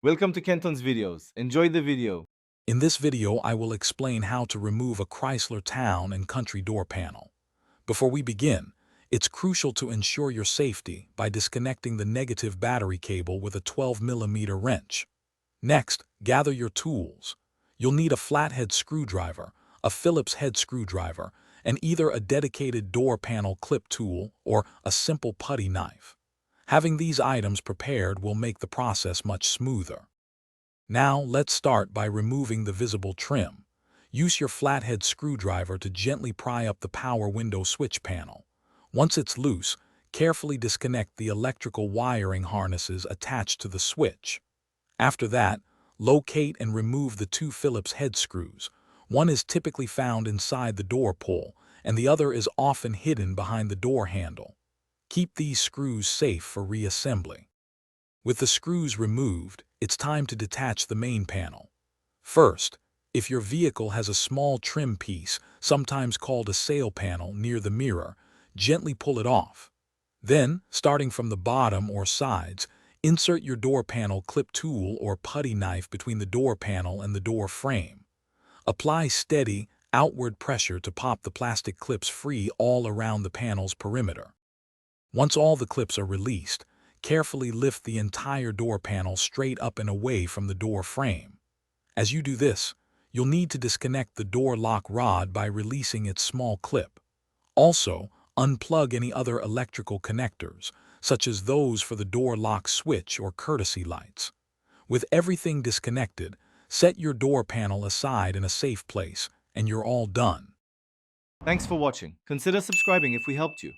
Welcome to Kenton's videos. Enjoy the video. In this video, I will explain how to remove a Chrysler Town and Country door panel. Before we begin, it's crucial to ensure your safety by disconnecting the negative battery cable with a 12mm wrench. Next, gather your tools. You'll need a flathead screwdriver, a Phillips head screwdriver, and either a dedicated door panel clip tool or a simple putty knife. Having these items prepared will make the process much smoother. Now, let's start by removing the visible trim. Use your flathead screwdriver to gently pry up the power window switch panel. Once it's loose, carefully disconnect the electrical wiring harnesses attached to the switch. After that, locate and remove the two Phillips head screws. One is typically found inside the door pull, and the other is often hidden behind the door handle. Keep these screws safe for reassembly. With the screws removed, it's time to detach the main panel. First, if your vehicle has a small trim piece, sometimes called a sail panel, near the mirror, gently pull it off. Then, starting from the bottom or sides, insert your door panel clip tool or putty knife between the door panel and the door frame. Apply steady, outward pressure to pop the plastic clips free all around the panel's perimeter. Once all the clips are released, carefully lift the entire door panel straight up and away from the door frame. As you do this, you'll need to disconnect the door lock rod by releasing its small clip. Also, unplug any other electrical connectors, such as those for the door lock switch or courtesy lights. With everything disconnected, set your door panel aside in a safe place, and you're all done. Thanks for watching. Consider subscribing if we helped you.